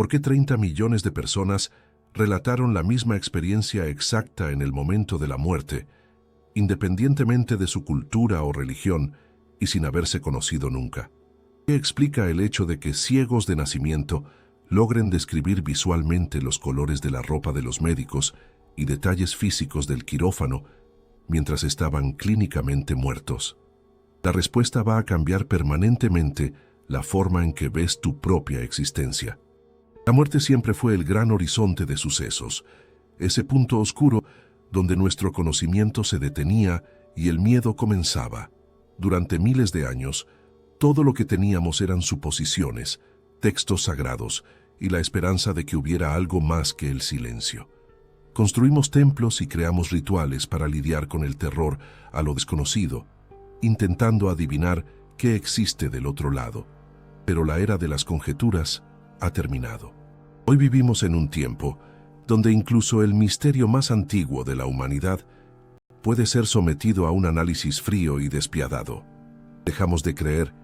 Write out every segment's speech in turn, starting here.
¿Por qué 30 millones de personas relataron la misma experiencia exacta en el momento de la muerte, independientemente de su cultura o religión y sin haberse conocido nunca? ¿Qué explica el hecho de que ciegos de nacimiento logren describir visualmente los colores de la ropa de los médicos y detalles físicos del quirófano mientras estaban clínicamente muertos? La respuesta va a cambiar permanentemente la forma en que ves tu propia existencia. La muerte siempre fue el gran horizonte de sucesos, ese punto oscuro donde nuestro conocimiento se detenía y el miedo comenzaba. Durante miles de años, todo lo que teníamos eran suposiciones, textos sagrados y la esperanza de que hubiera algo más que el silencio. Construimos templos y creamos rituales para lidiar con el terror a lo desconocido, intentando adivinar qué existe del otro lado. Pero la era de las conjeturas ha terminado. Hoy vivimos en un tiempo donde incluso el misterio más antiguo de la humanidad puede ser sometido a un análisis frío y despiadado. Dejamos de creer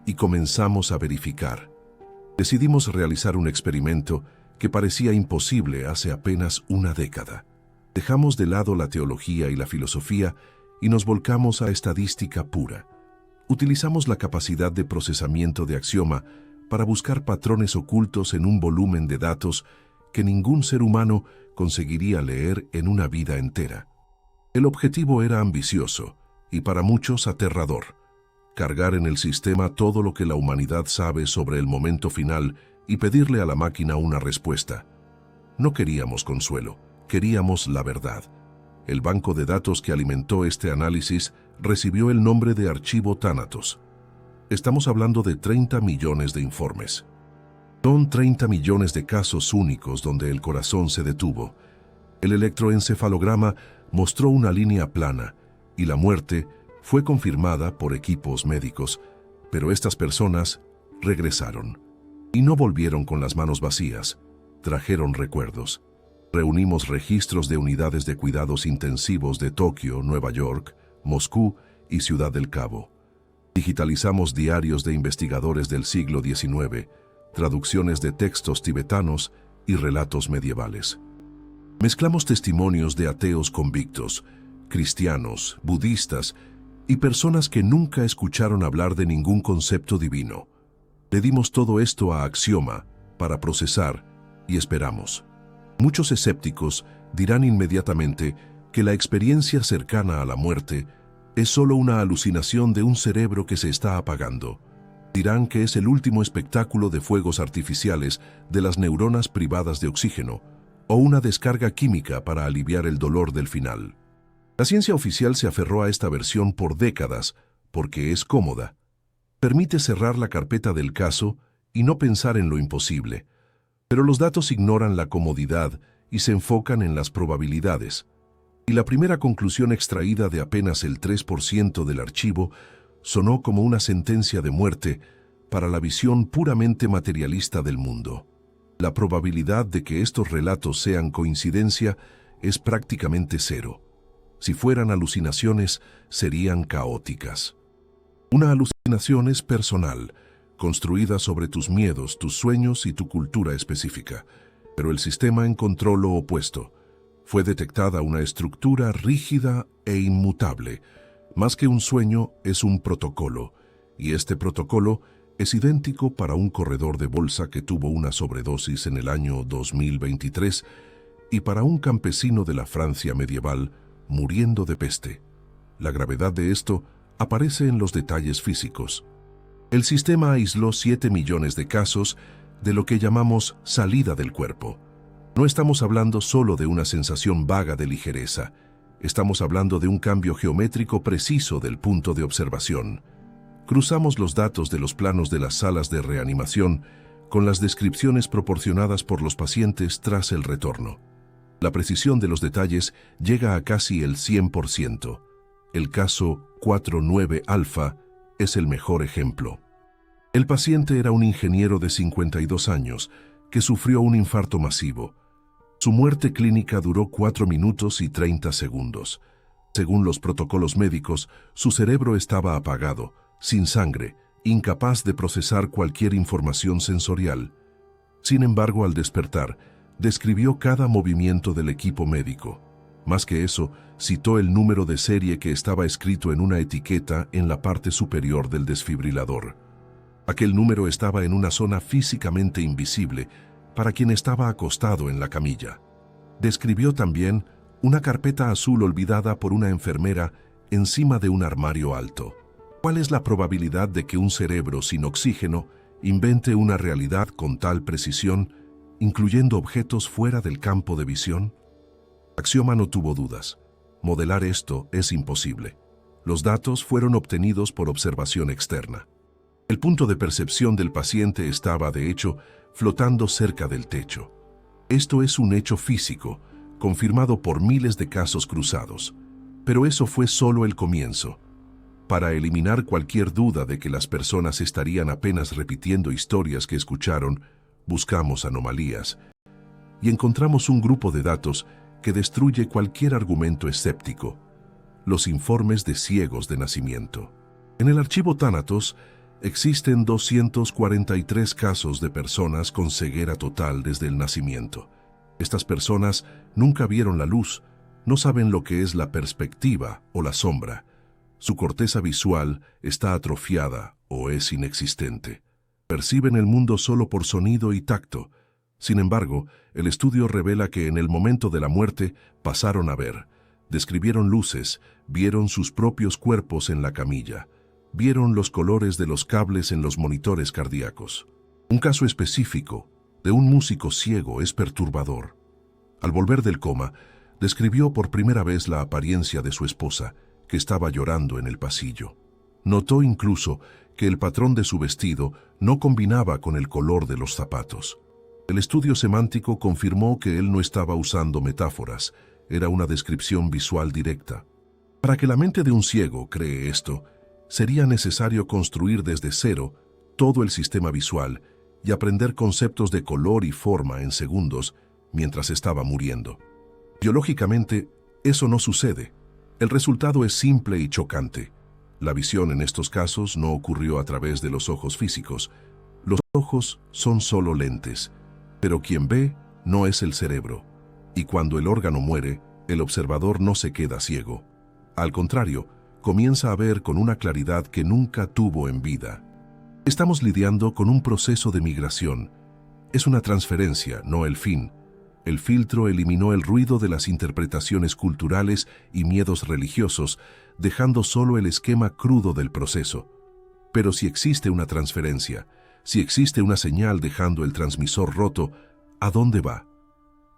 y comenzamos a verificar. Decidimos realizar un experimento que parecía imposible hace apenas una década. Dejamos de lado la teología y la filosofía y nos volcamos a estadística pura. Utilizamos la capacidad de procesamiento de axioma para buscar patrones ocultos en un volumen de datos que ningún ser humano conseguiría leer en una vida entera. El objetivo era ambicioso y para muchos aterrador: cargar en el sistema todo lo que la humanidad sabe sobre el momento final y pedirle a la máquina una respuesta. No queríamos consuelo, queríamos la verdad. El banco de datos que alimentó este análisis recibió el nombre de Archivo Thanatos. Estamos hablando de 30 millones de informes. Son 30 millones de casos únicos donde el corazón se detuvo. El electroencefalograma mostró una línea plana y la muerte fue confirmada por equipos médicos, pero estas personas regresaron y no volvieron con las manos vacías, trajeron recuerdos. Reunimos registros de unidades de cuidados intensivos de Tokio, Nueva York, Moscú y Ciudad del Cabo. Digitalizamos diarios de investigadores del siglo XIX, traducciones de textos tibetanos y relatos medievales. Mezclamos testimonios de ateos convictos, cristianos, budistas y personas que nunca escucharon hablar de ningún concepto divino. Le dimos todo esto a Axioma para procesar y esperamos. Muchos escépticos dirán inmediatamente que la experiencia cercana a la muerte es solo una alucinación de un cerebro que se está apagando. Dirán que es el último espectáculo de fuegos artificiales de las neuronas privadas de oxígeno o una descarga química para aliviar el dolor del final. La ciencia oficial se aferró a esta versión por décadas porque es cómoda. Permite cerrar la carpeta del caso y no pensar en lo imposible. Pero los datos ignoran la comodidad y se enfocan en las probabilidades. Y la primera conclusión extraída de apenas el 3% del archivo sonó como una sentencia de muerte para la visión puramente materialista del mundo. La probabilidad de que estos relatos sean coincidencia es prácticamente cero. Si fueran alucinaciones, serían caóticas. Una alucinación es personal, construida sobre tus miedos, tus sueños y tu cultura específica. Pero el sistema encontró lo opuesto. Fue detectada una estructura rígida e inmutable. Más que un sueño, es un protocolo. Y este protocolo es idéntico para un corredor de bolsa que tuvo una sobredosis en el año 2023 y para un campesino de la Francia medieval muriendo de peste. La gravedad de esto aparece en los detalles físicos. El sistema aisló 7 millones de casos de lo que llamamos salida del cuerpo. No estamos hablando solo de una sensación vaga de ligereza. Estamos hablando de un cambio geométrico preciso del punto de observación. Cruzamos los datos de los planos de las salas de reanimación con las descripciones proporcionadas por los pacientes tras el retorno. La precisión de los detalles llega a casi el 100%. El caso 49 alfa es el mejor ejemplo. El paciente era un ingeniero de 52 años que sufrió un infarto masivo. Su muerte clínica duró 4 minutos y 30 segundos. Según los protocolos médicos, su cerebro estaba apagado, sin sangre, incapaz de procesar cualquier información sensorial. Sin embargo, al despertar, describió cada movimiento del equipo médico. Más que eso, citó el número de serie que estaba escrito en una etiqueta en la parte superior del desfibrilador. Aquel número estaba en una zona físicamente invisible para quien estaba acostado en la camilla. Describió también una carpeta azul olvidada por una enfermera encima de un armario alto. ¿Cuál es la probabilidad de que un cerebro sin oxígeno invente una realidad con tal precisión, incluyendo objetos fuera del campo de visión? Axioma no tuvo dudas. Modelar esto es imposible. Los datos fueron obtenidos por observación externa. El punto de percepción del paciente estaba, de hecho, flotando cerca del techo. Esto es un hecho físico, confirmado por miles de casos cruzados. Pero eso fue solo el comienzo. Para eliminar cualquier duda de que las personas estarían apenas repitiendo historias que escucharon, buscamos anomalías y encontramos un grupo de datos que destruye cualquier argumento escéptico: los informes de ciegos de nacimiento. En el archivo Thanatos existen 243 casos de personas con ceguera total desde el nacimiento. Estas personas nunca vieron la luz, no saben lo que es la perspectiva o la sombra. Su corteza visual está atrofiada o es inexistente. Perciben el mundo solo por sonido y tacto. Sin embargo, el estudio revela que en el momento de la muerte pasaron a ver, describieron luces, vieron sus propios cuerpos en la camilla, vieron los colores de los cables en los monitores cardíacos. Un caso específico de un músico ciego es perturbador. Al volver del coma, describió por primera vez la apariencia de su esposa, que estaba llorando en el pasillo. Notó incluso que el patrón de su vestido no combinaba con el color de los zapatos. El estudio semántico confirmó que él no estaba usando metáforas, era una descripción visual directa. Para que la mente de un ciego cree esto, sería necesario construir desde cero todo el sistema visual y aprender conceptos de color y forma en segundos mientras estaba muriendo. Biológicamente, eso no sucede. El resultado es simple y chocante. La visión en estos casos no ocurrió a través de los ojos físicos. Los ojos son solo lentes, pero quien ve no es el cerebro. Y cuando el órgano muere, el observador no se queda ciego. Al contrario, comienza a ver con una claridad que nunca tuvo en vida. Estamos lidiando con un proceso de migración. Es una transferencia, no el fin. El filtro eliminó el ruido de las interpretaciones culturales y miedos religiosos, dejando solo el esquema crudo del proceso. Pero si existe una transferencia, si existe una señal dejando el transmisor roto, ¿a dónde va?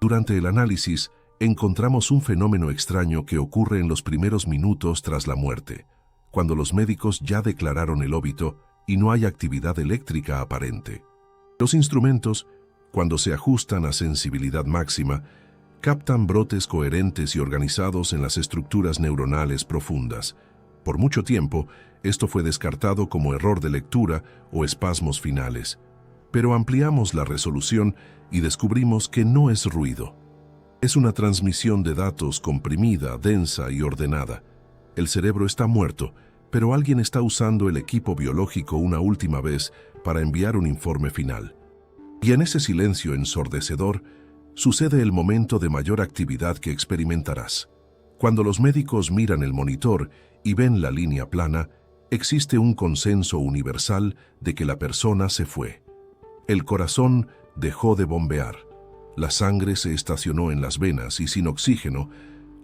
Durante el análisis, encontramos un fenómeno extraño que ocurre en los primeros minutos tras la muerte, cuando los médicos ya declararon el óbito y no hay actividad eléctrica aparente. Los instrumentos, cuando se ajustan a sensibilidad máxima, captan brotes coherentes y organizados en las estructuras neuronales profundas. Por mucho tiempo, esto fue descartado como error de lectura o espasmos finales. Pero ampliamos la resolución y descubrimos que no es ruido. Es una transmisión de datos comprimida, densa y ordenada. El cerebro está muerto, pero alguien está usando el equipo biológico una última vez para enviar un informe final. Y en ese silencio ensordecedor, sucede el momento de mayor actividad que experimentarás. Cuando los médicos miran el monitor y ven la línea plana, existe un consenso universal de que la persona se fue. El corazón dejó de bombear. La sangre se estacionó en las venas y sin oxígeno,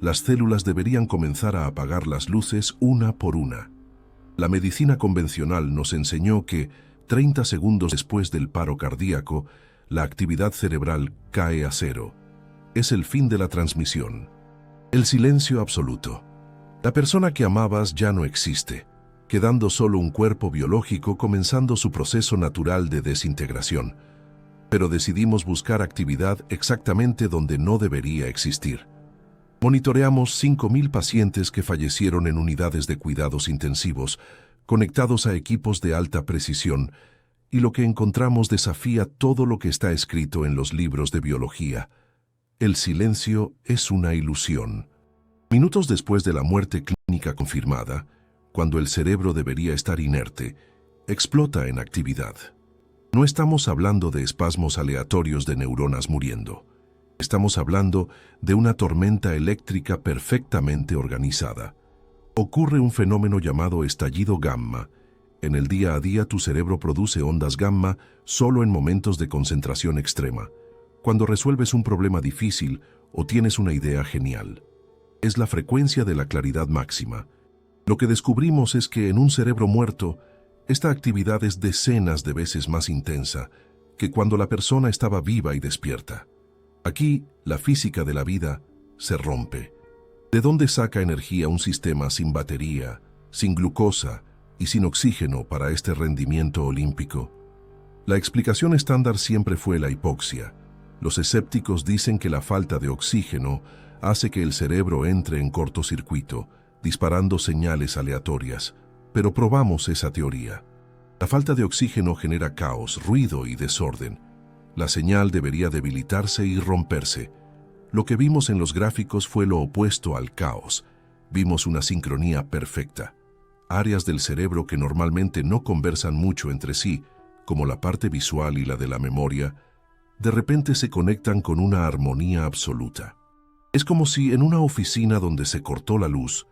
las células deberían comenzar a apagar las luces una por una. La medicina convencional nos enseñó que 30 segundos después del paro cardíaco, la actividad cerebral cae a cero. Es el fin de la transmisión. El silencio absoluto. La persona que amabas ya no existe, quedando solo un cuerpo biológico comenzando su proceso natural de desintegración. Pero decidimos buscar actividad exactamente donde no debería existir. Monitoreamos 5.000 pacientes que fallecieron en unidades de cuidados intensivos, conectados a equipos de alta precisión, y lo que encontramos desafía todo lo que está escrito en los libros de biología. El silencio es una ilusión. Minutos después de la muerte clínica confirmada, cuando el cerebro debería estar inerte, explota en actividad. No estamos hablando de espasmos aleatorios de neuronas muriendo. Estamos hablando de una tormenta eléctrica perfectamente organizada. Ocurre un fenómeno llamado estallido gamma. En el día a día tu cerebro produce ondas gamma solo en momentos de concentración extrema, cuando resuelves un problema difícil o tienes una idea genial. Es la frecuencia de la claridad máxima. Lo que descubrimos es que en un cerebro muerto, esta actividad es decenas de veces más intensa que cuando la persona estaba viva y despierta. Aquí, la física de la vida se rompe. ¿De dónde saca energía un sistema sin batería, sin glucosa y sin oxígeno para este rendimiento olímpico? La explicación estándar siempre fue la hipoxia. Los escépticos dicen que la falta de oxígeno hace que el cerebro entre en cortocircuito, disparando señales aleatorias, pero probamos esa teoría. La falta de oxígeno genera caos, ruido y desorden. La señal debería debilitarse y romperse. Lo que vimos en los gráficos fue lo opuesto al caos. Vimos una sincronía perfecta. Áreas del cerebro que normalmente no conversan mucho entre sí, como la parte visual y la de la memoria, de repente se conectan con una armonía absoluta. Es como si en una oficina donde se cortó la luz,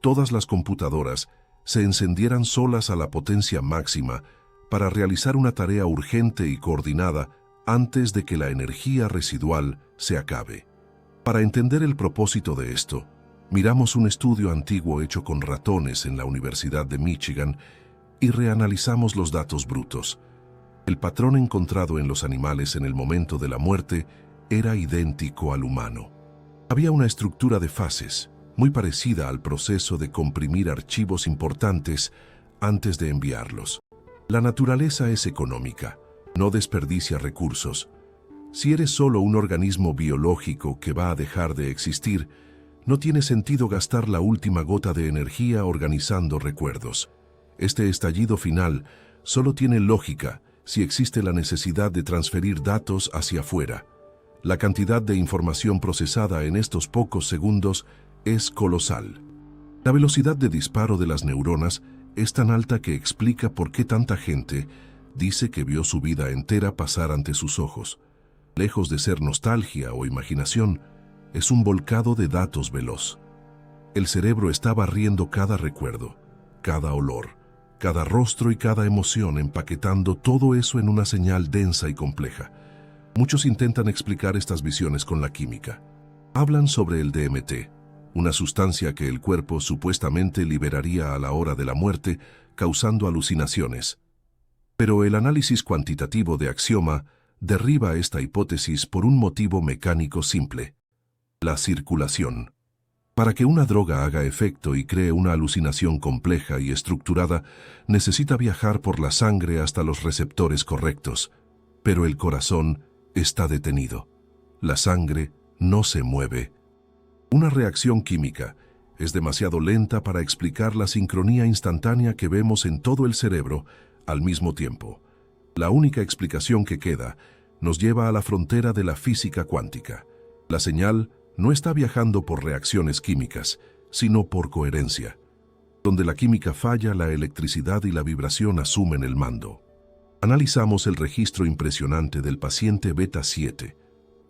todas las computadoras se encendieran solas a la potencia máxima para realizar una tarea urgente y coordinada antes de que la energía residual se acabe. Para entender el propósito de esto, miramos un estudio antiguo hecho con ratones en la Universidad de Michigan y reanalizamos los datos brutos. El patrón encontrado en los animales en el momento de la muerte era idéntico al humano. Había una estructura de fases, muy parecida al proceso de comprimir archivos importantes antes de enviarlos. La naturaleza es económica, no desperdicia recursos. Si eres solo un organismo biológico que va a dejar de existir, no tiene sentido gastar la última gota de energía organizando recuerdos. Este estallido final solo tiene lógica si existe la necesidad de transferir datos hacia afuera. La cantidad de información procesada en estos pocos segundos es colosal. La velocidad de disparo de las neuronas es tan alta que explica por qué tanta gente dice que vio su vida entera pasar ante sus ojos. Lejos de ser nostalgia o imaginación, es un volcado de datos veloz. El cerebro está barriendo cada recuerdo, cada olor, cada rostro y cada emoción, empaquetando todo eso en una señal densa y compleja. Muchos intentan explicar estas visiones con la química. Hablan sobre el DMT, una sustancia que el cuerpo supuestamente liberaría a la hora de la muerte, causando alucinaciones. Pero el análisis cuantitativo de Axioma derriba esta hipótesis por un motivo mecánico simple: la circulación. Para que una droga haga efecto y cree una alucinación compleja y estructurada, necesita viajar por la sangre hasta los receptores correctos. Pero el corazón está detenido. La sangre no se mueve. Una reacción química es demasiado lenta para explicar la sincronía instantánea que vemos en todo el cerebro al mismo tiempo. La única explicación que queda nos lleva a la frontera de la física cuántica. La señal no está viajando por reacciones químicas, sino por coherencia. Donde la química falla, la electricidad y la vibración asumen el mando. Analizamos el registro impresionante del paciente Beta 7,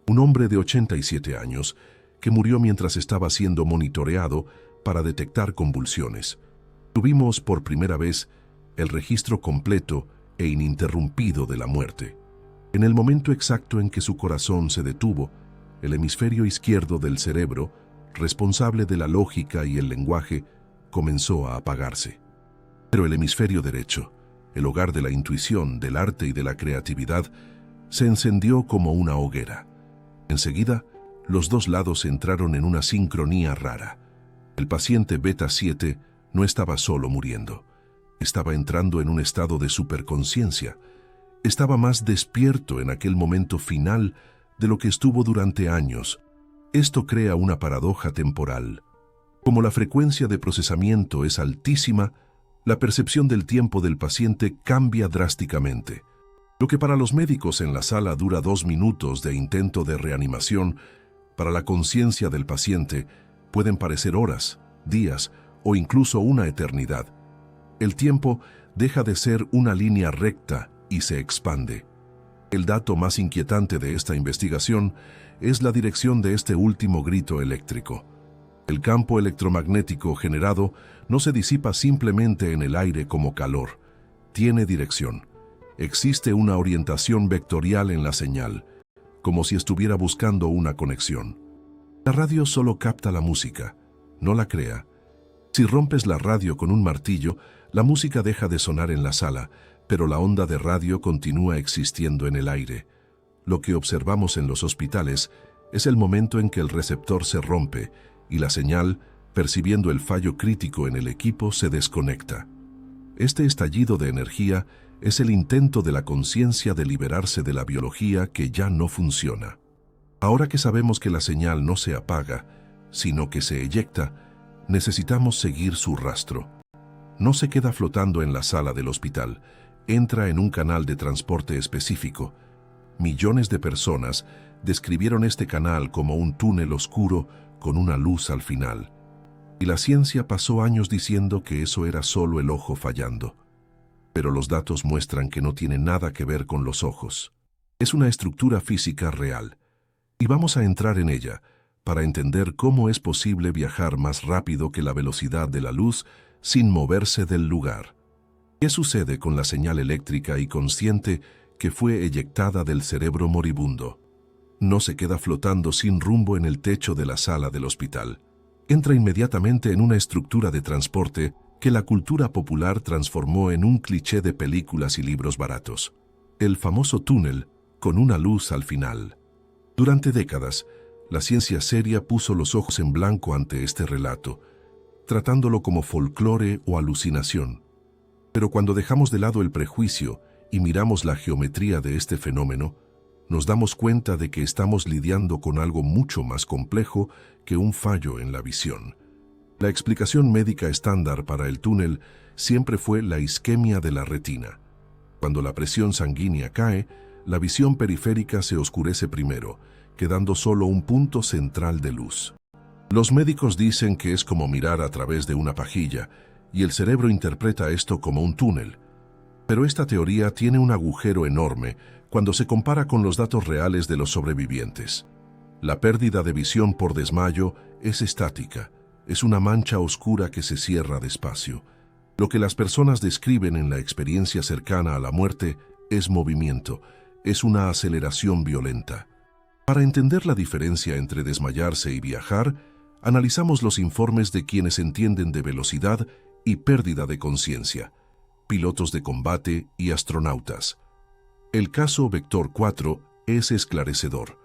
un hombre de 87 años que murió mientras estaba siendo monitoreado para detectar convulsiones. Tuvimos por primera vez el registro completo e ininterrumpido de la muerte. En el momento exacto en que su corazón se detuvo, el hemisferio izquierdo del cerebro, responsable de la lógica y el lenguaje, comenzó a apagarse. Pero el hemisferio derecho, el hogar de la intuición, del arte y de la creatividad, se encendió como una hoguera. Enseguida, los dos lados entraron en una sincronía rara. El paciente Beta 7 no estaba solo muriendo. Estaba entrando en un estado de superconciencia. Estaba más despierto en aquel momento final de lo que estuvo durante años. Esto crea una paradoja temporal. Como la frecuencia de procesamiento es altísima, la percepción del tiempo del paciente cambia drásticamente. Lo que para los médicos en la sala dura 2 minutos de intento de reanimación, para la conciencia del paciente pueden parecer horas, días o incluso una eternidad. El tiempo deja de ser una línea recta y se expande. El dato más inquietante de esta investigación es la dirección de este último grito eléctrico. El campo electromagnético generado no se disipa simplemente en el aire como calor. Tiene dirección. Existe una orientación vectorial en la señal, como si estuviera buscando una conexión. La radio solo capta la música, no la crea. Si rompes la radio con un martillo, la música deja de sonar en la sala, pero la onda de radio continúa existiendo en el aire. Lo que observamos en los hospitales es el momento en que el receptor se rompe y la señal, percibiendo el fallo crítico en el equipo, se desconecta. Este estallido de energía es el intento de la conciencia de liberarse de la biología que ya no funciona. Ahora que sabemos que la señal no se apaga, sino que se eyecta, necesitamos seguir su rastro. No se queda flotando en la sala del hospital, entra en un canal de transporte específico. Millones de personas describieron este canal como un túnel oscuro con una luz al final. Y la ciencia pasó años diciendo que eso era solo el ojo fallando. Pero los datos muestran que no tiene nada que ver con los ojos. Es una estructura física real. Y vamos a entrar en ella para entender cómo es posible viajar más rápido que la velocidad de la luz sin moverse del lugar. ¿Qué sucede con la señal eléctrica y consciente que fue eyectada del cerebro moribundo? No se queda flotando sin rumbo en el techo de la sala del hospital. Entra inmediatamente en una estructura de transporte que la cultura popular transformó en un cliché de películas y libros baratos. El famoso túnel con una luz al final. Durante décadas, la ciencia seria puso los ojos en blanco ante este relato, tratándolo como folclore o alucinación. Pero cuando dejamos de lado el prejuicio y miramos la geometría de este fenómeno, nos damos cuenta de que estamos lidiando con algo mucho más complejo que un fallo en la visión. La explicación médica estándar para el túnel siempre fue la isquemia de la retina. Cuando la presión sanguínea cae, la visión periférica se oscurece primero, quedando solo un punto central de luz. Los médicos dicen que es como mirar a través de una pajilla, y el cerebro interpreta esto como un túnel. Pero esta teoría tiene un agujero enorme cuando se compara con los datos reales de los sobrevivientes. La pérdida de visión por desmayo es estática, es una mancha oscura que se cierra despacio. Lo que las personas describen en la experiencia cercana a la muerte es movimiento, es una aceleración violenta. Para entender la diferencia entre desmayarse y viajar, analizamos los informes de quienes entienden de velocidad y pérdida de conciencia, pilotos de combate y astronautas. El caso Vector 4 es esclarecedor.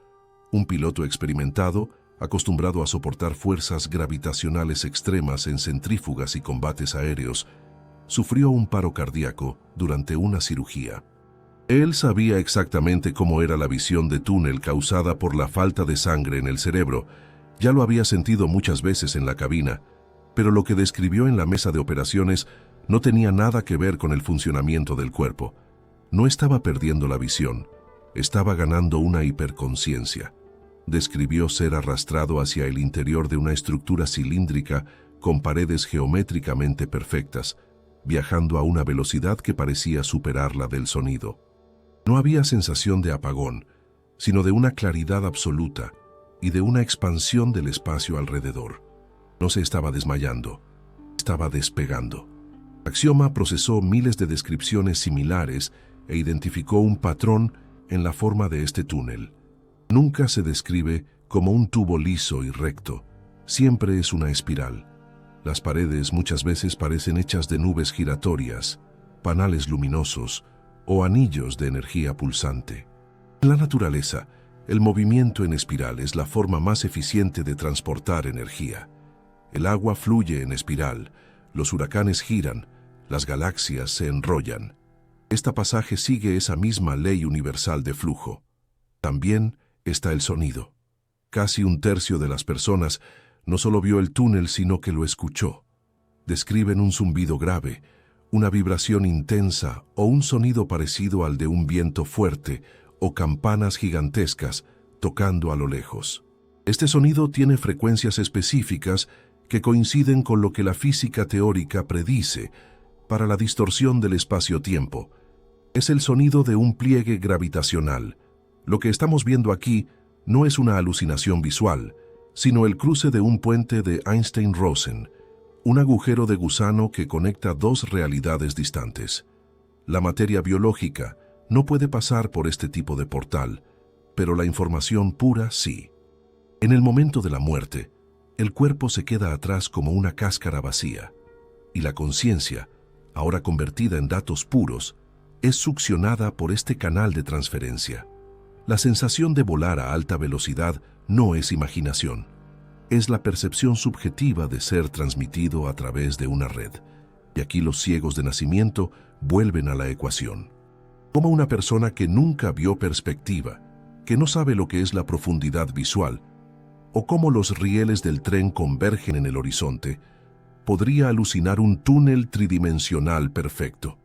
Un piloto experimentado, acostumbrado a soportar fuerzas gravitacionales extremas en centrífugas y combates aéreos, sufrió un paro cardíaco durante una cirugía. Él sabía exactamente cómo era la visión de túnel causada por la falta de sangre en el cerebro. Ya lo había sentido muchas veces en la cabina, pero lo que describió en la mesa de operaciones no tenía nada que ver con el funcionamiento del cuerpo. No estaba perdiendo la visión, estaba ganando una hiperconciencia. Describió ser arrastrado hacia el interior de una estructura cilíndrica con paredes geométricamente perfectas, viajando a una velocidad que parecía superar la del sonido. No había sensación de apagón, sino de una claridad absoluta y de una expansión del espacio alrededor. No se estaba desmayando, estaba despegando. Axioma procesó miles de descripciones similares e identificó un patrón en la forma de este túnel. Nunca se describe como un tubo liso y recto, siempre es una espiral. Las paredes muchas veces parecen hechas de nubes giratorias, panales luminosos o anillos de energía pulsante. En la naturaleza, el movimiento en espiral es la forma más eficiente de transportar energía. El agua fluye en espiral, los huracanes giran, las galaxias se enrollan. Este pasaje sigue esa misma ley universal de flujo. También está el sonido. Casi un tercio de las personas no solo vio el túnel, sino que lo escuchó. Describen un zumbido grave, una vibración intensa o un sonido parecido al de un viento fuerte o campanas gigantescas tocando a lo lejos. Este sonido tiene frecuencias específicas que coinciden con lo que la física teórica predice para la distorsión del espacio-tiempo. Es el sonido de un pliegue gravitacional. Lo que estamos viendo aquí no es una alucinación visual, sino el cruce de un puente de Einstein-Rosen, un agujero de gusano que conecta dos realidades distantes. La materia biológica no puede pasar por este tipo de portal, pero la información pura sí. En el momento de la muerte, el cuerpo se queda atrás como una cáscara vacía, y la conciencia, ahora convertida en datos puros, es succionada por este canal de transferencia. La sensación de volar a alta velocidad no es imaginación. Es la percepción subjetiva de ser transmitido a través de una red. Y aquí los ciegos de nacimiento vuelven a la ecuación. Como una persona que nunca vio perspectiva, que no sabe lo que es la profundidad visual, o cómo los rieles del tren convergen en el horizonte, podría alucinar un túnel tridimensional perfecto.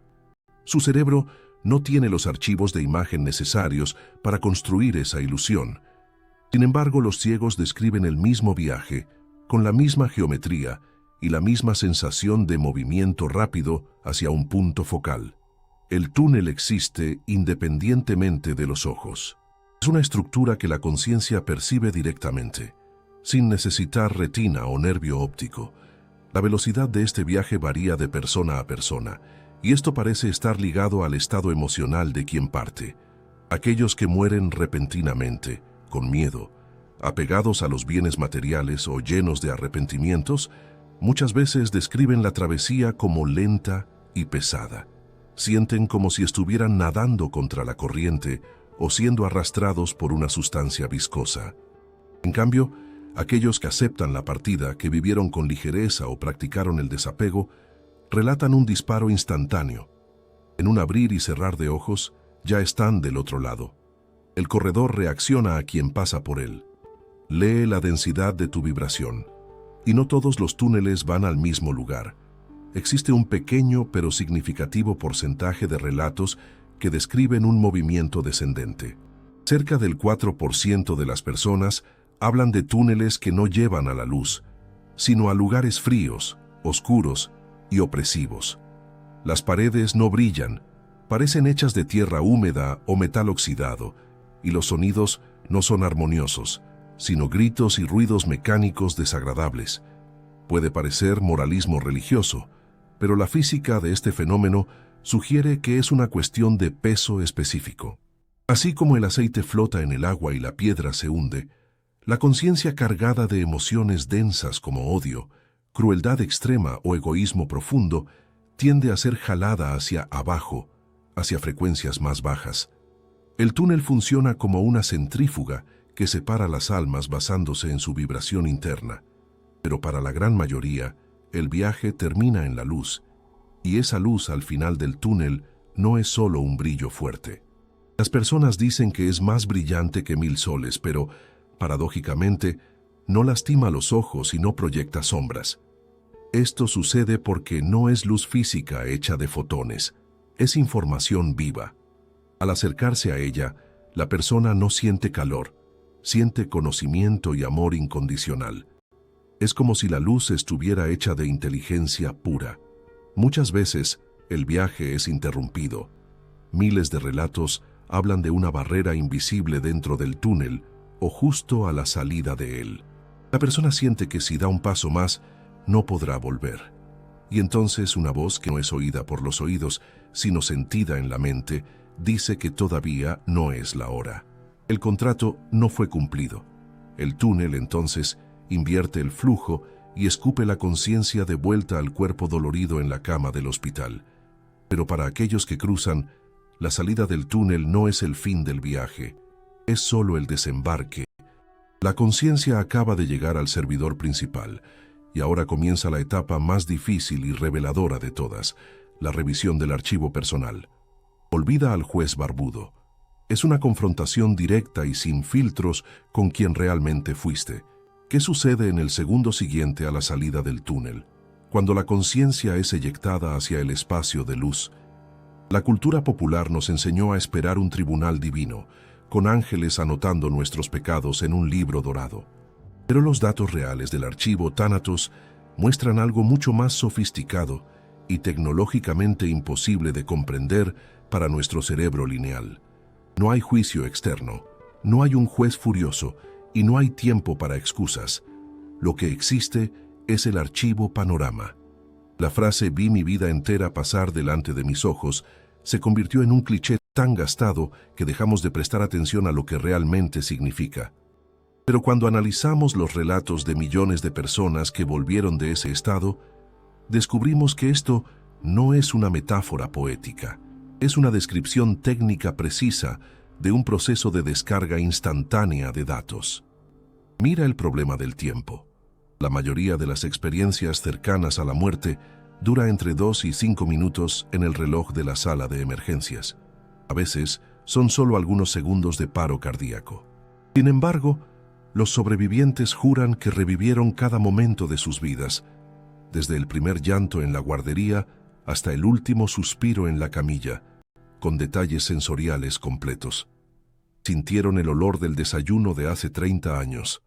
Su cerebro no tiene los archivos de imagen necesarios para construir esa ilusión. Sin embargo, los ciegos describen el mismo viaje, con la misma geometría y la misma sensación de movimiento rápido hacia un punto focal. El túnel existe independientemente de los ojos. Es una estructura que la conciencia percibe directamente, sin necesitar retina o nervio óptico. La velocidad de este viaje varía de persona a persona, y esto parece estar ligado al estado emocional de quien parte. Aquellos que mueren repentinamente, con miedo, apegados a los bienes materiales o llenos de arrepentimientos, muchas veces describen la travesía como lenta y pesada. Sienten como si estuvieran nadando contra la corriente o siendo arrastrados por una sustancia viscosa. En cambio, aquellos que aceptan la partida, que vivieron con ligereza o practicaron el desapego, relatan un disparo instantáneo. En un abrir y cerrar de ojos, ya están del otro lado. El corredor reacciona a quien pasa por él. Lee la densidad de tu vibración. Y no todos los túneles van al mismo lugar. Existe un pequeño pero significativo porcentaje de relatos que describen un movimiento descendente. Cerca del 4% de las personas hablan de túneles que no llevan a la luz, sino a lugares fríos, oscuros y opresivos. Las paredes no brillan, parecen hechas de tierra húmeda o metal oxidado, y los sonidos no son armoniosos, sino gritos y ruidos mecánicos desagradables. Puede parecer moralismo religioso, pero la física de este fenómeno sugiere que es una cuestión de peso específico. Así como el aceite flota en el agua y la piedra se hunde, la conciencia cargada de emociones densas como odio, crueldad extrema o egoísmo profundo tiende a ser jalada hacia abajo, hacia frecuencias más bajas. El túnel funciona como una centrífuga que separa las almas basándose en su vibración interna, pero para la gran mayoría, el viaje termina en la luz, y esa luz al final del túnel no es solo un brillo fuerte. Las personas dicen que es más brillante que 1000 soles, pero, paradójicamente, no lastima los ojos y no proyecta sombras. Esto sucede porque no es luz física hecha de fotones, es información viva. Al acercarse a ella, la persona no siente calor, siente conocimiento y amor incondicional. Es como si la luz estuviera hecha de inteligencia pura. Muchas veces, el viaje es interrumpido. Miles de relatos hablan de una barrera invisible dentro del túnel o justo a la salida de él. La persona siente que si da un paso más, no podrá volver. Y entonces una voz que no es oída por los oídos, sino sentida en la mente, dice que todavía no es la hora. El contrato no fue cumplido. El túnel, entonces, invierte el flujo y escupe la conciencia de vuelta al cuerpo dolorido en la cama del hospital. Pero para aquellos que cruzan, la salida del túnel no es el fin del viaje, es solo el desembarque. La conciencia acaba de llegar al servidor principal, y ahora comienza la etapa más difícil y reveladora de todas, la revisión del archivo personal. Olvida al juez barbudo. Es una confrontación directa y sin filtros con quien realmente fuiste. ¿Qué sucede en el segundo siguiente a la salida del túnel, cuando la conciencia es eyectada hacia el espacio de luz? La cultura popular nos enseñó a esperar un tribunal divino, con ángeles anotando nuestros pecados en un libro dorado. Pero los datos reales del archivo Thanatos muestran algo mucho más sofisticado y tecnológicamente imposible de comprender para nuestro cerebro lineal. No hay juicio externo, no hay un juez furioso y no hay tiempo para excusas. Lo que existe es el archivo panorama. La frase «vi mi vida entera pasar delante de mis ojos» se convirtió en un cliché tan gastado que dejamos de prestar atención a lo que realmente significa. Pero cuando analizamos los relatos de millones de personas que volvieron de ese estado, descubrimos que esto no es una metáfora poética, es una descripción técnica precisa de un proceso de descarga instantánea de datos. Mira el problema del tiempo. La mayoría de las experiencias cercanas a la muerte dura entre 2 y 5 minutos en el reloj de la sala de emergencias. A veces son solo algunos segundos de paro cardíaco. Sin embargo, los sobrevivientes juran que revivieron cada momento de sus vidas, desde el primer llanto en la guardería hasta el último suspiro en la camilla, con detalles sensoriales completos. Sintieron el olor del desayuno de hace 30 años,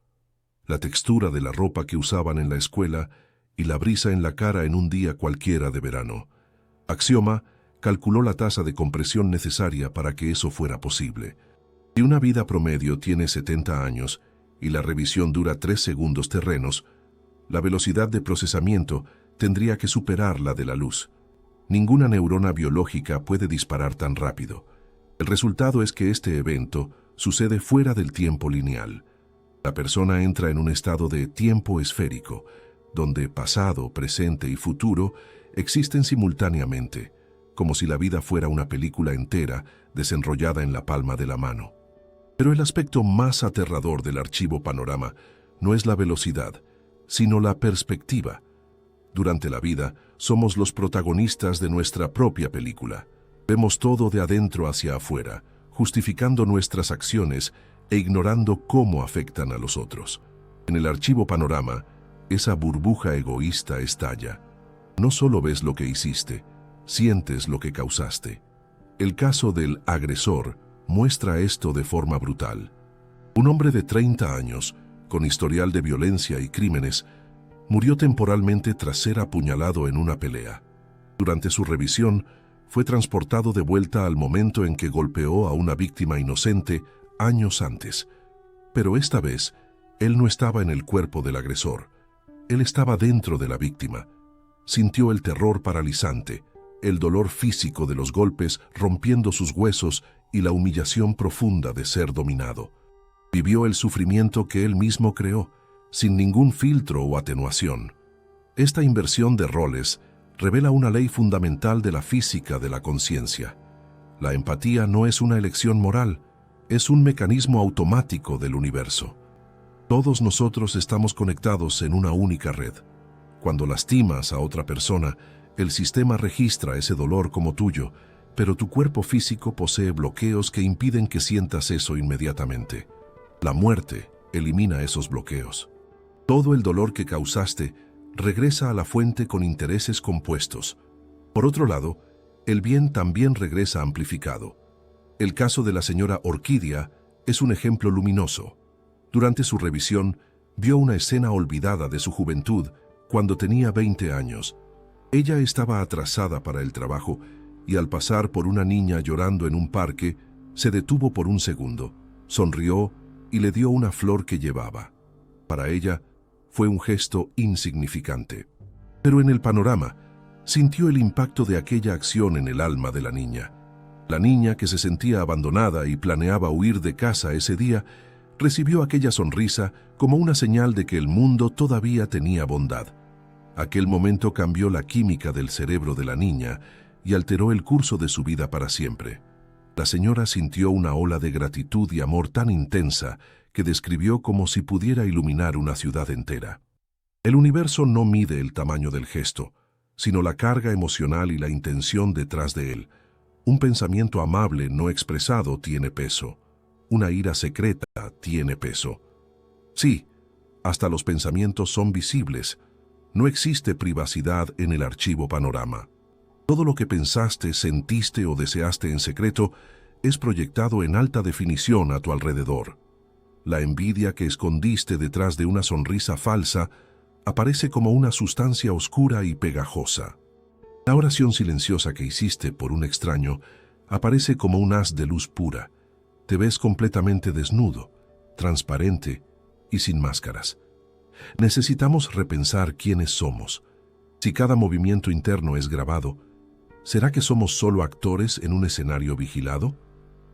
la textura de la ropa que usaban en la escuela y la brisa en la cara en un día cualquiera de verano. Axioma calculó la tasa de compresión necesaria para que eso fuera posible. Si una vida promedio tiene 70 años y la revisión dura 3 segundos terrenos, la velocidad de procesamiento tendría que superar la de la luz. Ninguna neurona biológica puede disparar tan rápido. El resultado es que este evento sucede fuera del tiempo lineal. La persona entra en un estado de tiempo esférico, donde pasado, presente y futuro existen simultáneamente, como si la vida fuera una película entera desenrollada en la palma de la mano. Pero el aspecto más aterrador del archivo panorama no es la velocidad, sino la perspectiva. Durante la vida, somos los protagonistas de nuestra propia película. Vemos todo de adentro hacia afuera, justificando nuestras acciones e ignorando cómo afectan a los otros. En el archivo panorama, esa burbuja egoísta estalla. No solo ves lo que hiciste, sientes lo que causaste. El caso del agresor muestra esto de forma brutal. Un hombre de 30 años, con historial de violencia y crímenes, murió temporalmente tras ser apuñalado en una pelea. Durante su revisión, fue transportado de vuelta al momento en que golpeó a una víctima inocente años antes. Pero esta vez, él no estaba en el cuerpo del agresor. Él estaba dentro de la víctima. Sintió el terror paralizante, el dolor físico de los golpes rompiendo sus huesos y la humillación profunda de ser dominado. Vivió el sufrimiento que él mismo creó, sin ningún filtro o atenuación. Esta inversión de roles revela una ley fundamental de la física de la conciencia. La empatía no es una elección moral, es un mecanismo automático del universo. Todos nosotros estamos conectados en una única red. Cuando lastimas a otra persona, el sistema registra ese dolor como tuyo, pero tu cuerpo físico posee bloqueos que impiden que sientas eso inmediatamente. La muerte elimina esos bloqueos. Todo el dolor que causaste regresa a la fuente con intereses compuestos. Por otro lado, el bien también regresa amplificado. El caso de la señora Orquídea es un ejemplo luminoso. Durante su revisión, vio una escena olvidada de su juventud cuando tenía 20 años. Ella estaba atrasada para el trabajo y al pasar por una niña llorando en un parque, se detuvo por un segundo, sonrió y le dio una flor que llevaba. Para ella, fue un gesto insignificante. Pero en el panorama, sintió el impacto de aquella acción en el alma de la niña. La niña, que se sentía abandonada y planeaba huir de casa ese día, recibió aquella sonrisa como una señal de que el mundo todavía tenía bondad. Aquel momento cambió la química del cerebro de la niña y alteró el curso de su vida para siempre. La señora sintió una ola de gratitud y amor tan intensa que describió como si pudiera iluminar una ciudad entera. El universo no mide el tamaño del gesto, sino la carga emocional y la intención detrás de él. Un pensamiento amable no expresado tiene peso. Una ira secreta tiene peso. Sí, hasta los pensamientos son visibles. No existe privacidad en el archivo panorama. Todo lo que pensaste, sentiste o deseaste en secreto es proyectado en alta definición a tu alrededor. La envidia que escondiste detrás de una sonrisa falsa aparece como una sustancia oscura y pegajosa. La oración silenciosa que hiciste por un extraño aparece como un haz de luz pura. Te ves completamente desnudo, transparente y sin máscaras. Necesitamos repensar quiénes somos. Si cada movimiento interno es grabado, ¿será que somos solo actores en un escenario vigilado?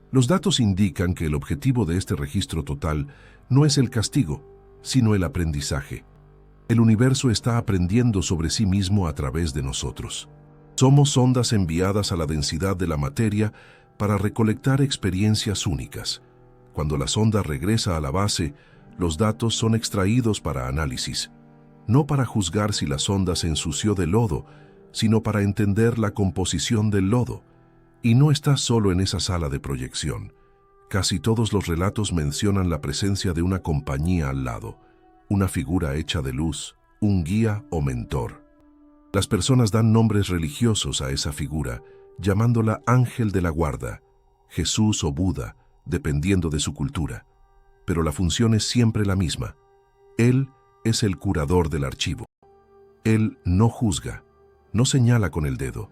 Los datos indican que el objetivo de este registro total no es el castigo, sino el aprendizaje. El universo está aprendiendo sobre sí mismo a través de nosotros. Somos ondas enviadas a la densidad de la materia para recolectar experiencias únicas. Cuando la sonda regresa a la base, los datos son extraídos para análisis. No para juzgar si la sonda se ensució de lodo, sino para entender la composición del lodo. Y no estás solo en esa sala de proyección. Casi todos los relatos mencionan la presencia de una compañía al lado, una figura hecha de luz, un guía o mentor. Las personas dan nombres religiosos a esa figura, llamándola ángel de la guarda, Jesús o Buda, dependiendo de su cultura. Pero la función es siempre la misma. Él es el curador del archivo. Él no juzga, no señala con el dedo.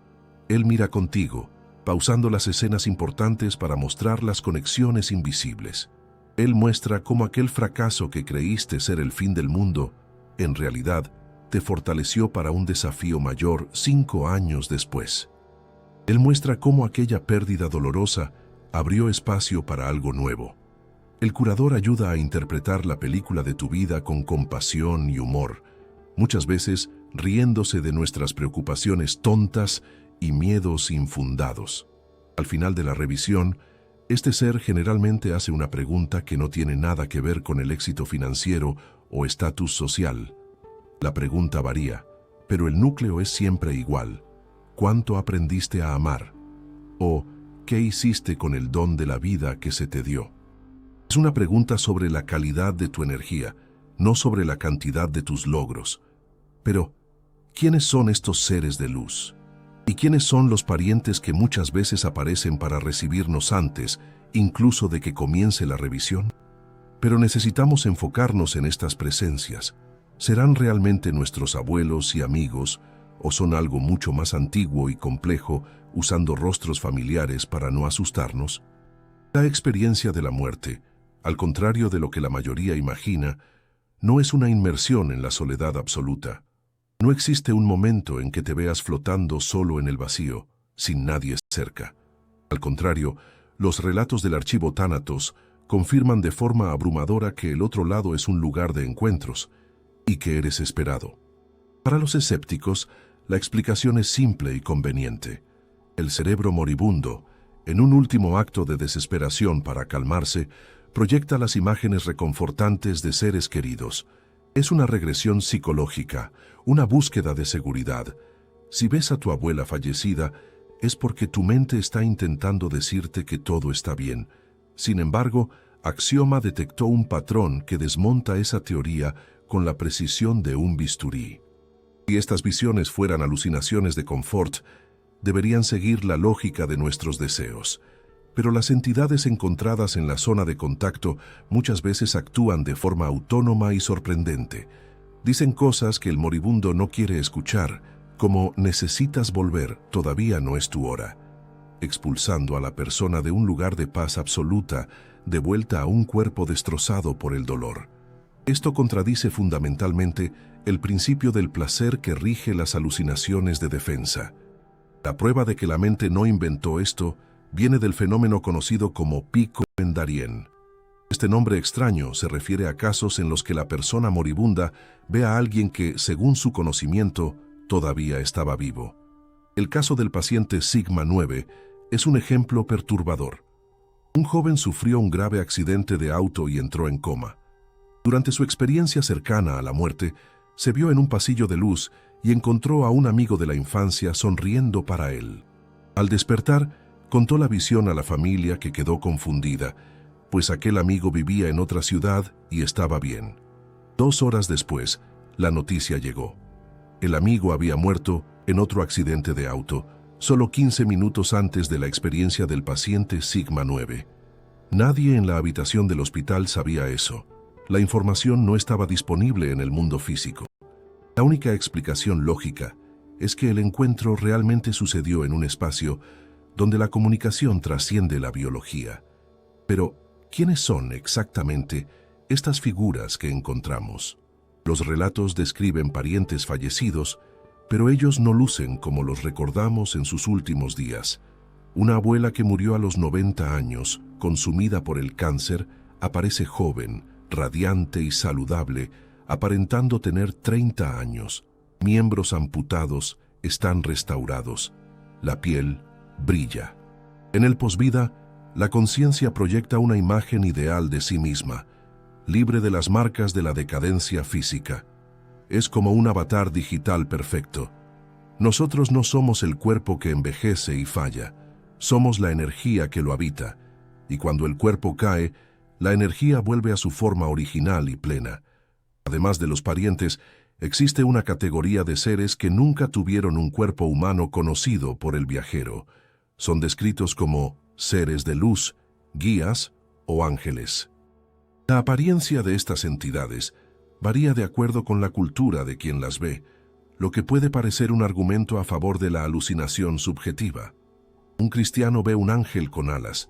Él mira contigo, pausando las escenas importantes para mostrar las conexiones invisibles. Él muestra cómo aquel fracaso que creíste ser el fin del mundo, en realidad, te fortaleció para un desafío mayor 5 años después. Él muestra cómo aquella pérdida dolorosa abrió espacio para algo nuevo. El curador ayuda a interpretar la película de tu vida con compasión y humor, muchas veces riéndose de nuestras preocupaciones tontas y miedos infundados. Al final de la revisión, este ser generalmente hace una pregunta que no tiene nada que ver con el éxito financiero o estatus social. La pregunta varía, pero el núcleo es siempre igual. ¿Cuánto aprendiste a amar? ¿O qué hiciste con el don de la vida que se te dio? Es una pregunta sobre la calidad de tu energía, no sobre la cantidad de tus logros. Pero, ¿quiénes son estos seres de luz? ¿Y quiénes son los parientes que muchas veces aparecen para recibirnos antes, incluso de que comience la revisión? Pero necesitamos enfocarnos en estas presencias. ¿Serán realmente nuestros abuelos y amigos, o son algo mucho más antiguo y complejo, usando rostros familiares para no asustarnos? La experiencia de la muerte, al contrario de lo que la mayoría imagina, no es una inmersión en la soledad absoluta. No existe un momento en que te veas flotando solo en el vacío, sin nadie cerca. Al contrario, los relatos del archivo Thanatos confirman de forma abrumadora que el otro lado es un lugar de encuentros y que eres esperado. Para los escépticos, la explicación es simple y conveniente. El cerebro moribundo, en un último acto de desesperación para calmarse, proyecta las imágenes reconfortantes de seres queridos. Es una regresión psicológica, una búsqueda de seguridad. Si ves a tu abuela fallecida, es porque tu mente está intentando decirte que todo está bien. Sin embargo, Axioma detectó un patrón que desmonta esa teoría con la precisión de un bisturí. Si estas visiones fueran alucinaciones de confort, deberían seguir la lógica de nuestros deseos. Pero las entidades encontradas en la zona de contacto muchas veces actúan de forma autónoma y sorprendente. Dicen cosas que el moribundo no quiere escuchar, como necesitas volver, todavía no es tu hora, expulsando a la persona de un lugar de paz absoluta, de vuelta a un cuerpo destrozado por el dolor. Esto contradice fundamentalmente el principio del placer que rige las alucinaciones de defensa. La prueba de que la mente no inventó esto viene del fenómeno conocido como pico en Darien. Este nombre extraño se refiere a casos en los que la persona moribunda ve a alguien que, según su conocimiento, todavía estaba vivo. El caso del paciente Sigma 9 es un ejemplo perturbador. Un joven sufrió un grave accidente de auto y entró en coma. Durante su experiencia cercana a la muerte, se vio en un pasillo de luz y encontró a un amigo de la infancia sonriendo para él. Al despertar, contó la visión a la familia, que quedó confundida, pues aquel amigo vivía en otra ciudad y estaba bien. 2 horas después, la noticia llegó. El amigo había muerto en otro accidente de auto, solo 15 minutos antes de la experiencia del paciente Sigma 9. Nadie en la habitación del hospital sabía eso. La información no estaba disponible en el mundo físico. La única explicación lógica es que el encuentro realmente sucedió en un espacio donde la comunicación trasciende la biología. Pero, ¿quiénes son exactamente estas figuras que encontramos? Los relatos describen parientes fallecidos, pero ellos no lucen como los recordamos en sus últimos días. Una abuela que murió a los 90 años, consumida por el cáncer, aparece joven, radiante y saludable, aparentando tener 30 años. Miembros amputados están restaurados. La piel brilla. En el posvida, la conciencia proyecta una imagen ideal de sí misma, libre de las marcas de la decadencia física. Es como un avatar digital perfecto. Nosotros no somos el cuerpo que envejece y falla, somos la energía que lo habita, y cuando el cuerpo cae, la energía vuelve a su forma original y plena. Además de los parientes, existe una categoría de seres que nunca tuvieron un cuerpo humano conocido por el viajero. Son descritos como seres de luz, guías o ángeles. La apariencia de estas entidades varía de acuerdo con la cultura de quien las ve, lo que puede parecer un argumento a favor de la alucinación subjetiva. Un cristiano ve un ángel con alas,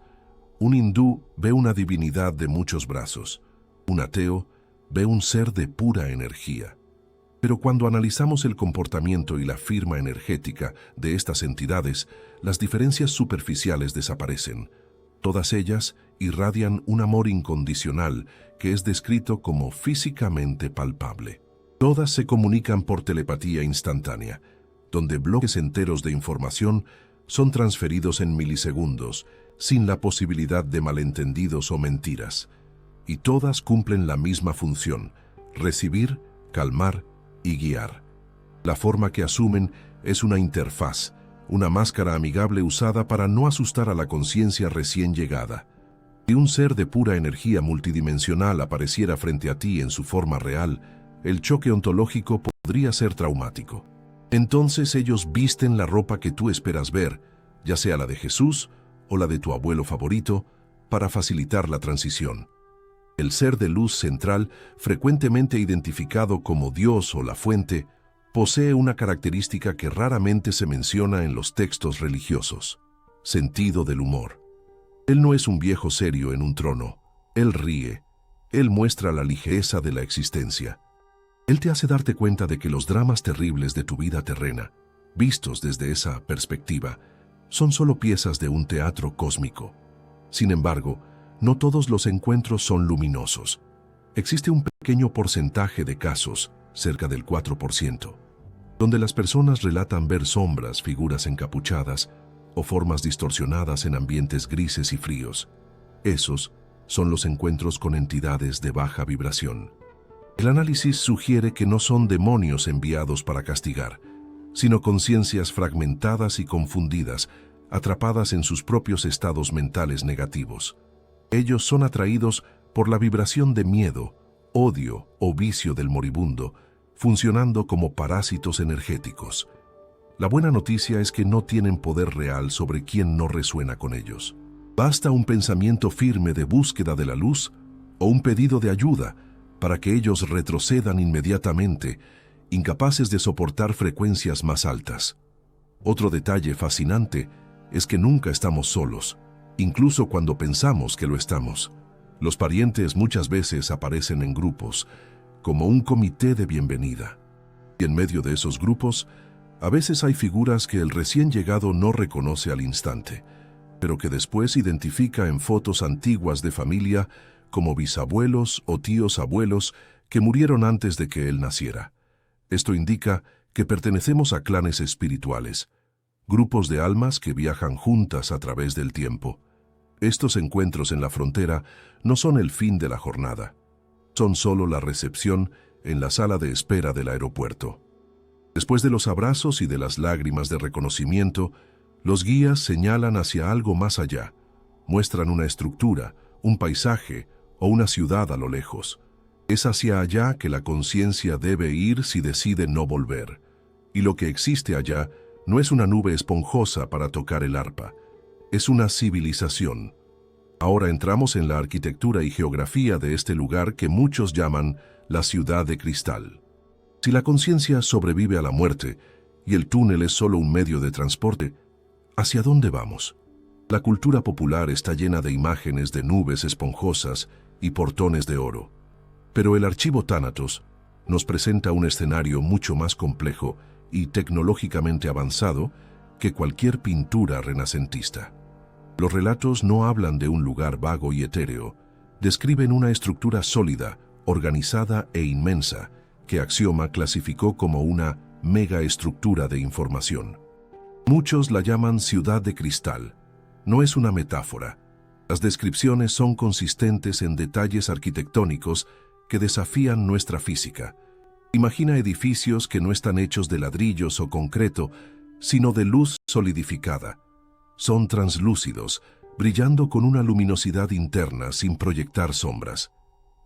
un hindú ve una divinidad de muchos brazos, un ateo ve un ser de pura energía. Pero cuando analizamos el comportamiento y la firma energética de estas entidades, las diferencias superficiales desaparecen. Todas ellas irradian un amor incondicional que es descrito como físicamente palpable. Todas se comunican por telepatía instantánea, donde bloques enteros de información son transferidos en milisegundos, sin la posibilidad de malentendidos o mentiras. Y todas cumplen la misma función: recibir, calmar y guiar. La forma que asumen es una interfaz, una máscara amigable usada para no asustar a la conciencia recién llegada. Si un ser de pura energía multidimensional apareciera frente a ti en su forma real, el choque ontológico podría ser traumático. Entonces ellos visten la ropa que tú esperas ver, ya sea la de Jesús o la de tu abuelo favorito, para facilitar la transición. El ser de luz central, frecuentemente identificado como Dios o la fuente, posee una característica que raramente se menciona en los textos religiosos: sentido del humor. Él no es un viejo serio en un trono. Él ríe. Él muestra la ligereza de la existencia. Él te hace darte cuenta de que los dramas terribles de tu vida terrena, vistos desde esa perspectiva, son solo piezas de un teatro cósmico. Sin embargo, no todos los encuentros son luminosos. Existe un pequeño porcentaje de casos, cerca del 4%, donde las personas relatan ver sombras, figuras encapuchadas o formas distorsionadas en ambientes grises y fríos. Esos son los encuentros con entidades de baja vibración. El análisis sugiere que no son demonios enviados para castigar, sino conciencias fragmentadas y confundidas, atrapadas en sus propios estados mentales negativos. Ellos son atraídos por la vibración de miedo, odio o vicio del moribundo, funcionando como parásitos energéticos. La buena noticia es que no tienen poder real sobre quien no resuena con ellos. Basta un pensamiento firme de búsqueda de la luz o un pedido de ayuda para que ellos retrocedan inmediatamente, incapaces de soportar frecuencias más altas. Otro detalle fascinante es que nunca estamos solos, incluso cuando pensamos que lo estamos. Los parientes muchas veces aparecen en grupos, como un comité de bienvenida. Y en medio de esos grupos, a veces hay figuras que el recién llegado no reconoce al instante, pero que después identifica en fotos antiguas de familia como bisabuelos o tíos abuelos que murieron antes de que él naciera. Esto indica que pertenecemos a clanes espirituales, grupos de almas que viajan juntas a través del tiempo. Estos encuentros en la frontera no son el fin de la jornada, son solo la recepción en la sala de espera del aeropuerto. Después de los abrazos y de las lágrimas de reconocimiento, los guías señalan hacia algo más allá, muestran una estructura, un paisaje o una ciudad a lo lejos. Es hacia allá que la conciencia debe ir si decide no volver. Y lo que existe allá no es una nube esponjosa para tocar el arpa, es una civilización. Ahora entramos en la arquitectura y geografía de este lugar que muchos llaman la ciudad de cristal. Si la conciencia sobrevive a la muerte y el túnel es solo un medio de transporte, ¿Hacia dónde vamos? La cultura popular está llena de imágenes de nubes esponjosas y portones de oro. Pero el archivo Thanatos nos presenta un escenario mucho más complejo y tecnológicamente avanzado que cualquier pintura renacentista. Los relatos no hablan de un lugar vago y etéreo, describen una estructura sólida, organizada e inmensa, que Axioma clasificó como una megaestructura de información. Muchos la llaman ciudad de cristal. No es una metáfora. Las descripciones son consistentes en detalles arquitectónicos que desafían nuestra física. Imagina edificios que no están hechos de ladrillos o concreto, sino de luz solidificada. Son translúcidos, brillando con una luminosidad interna sin proyectar sombras.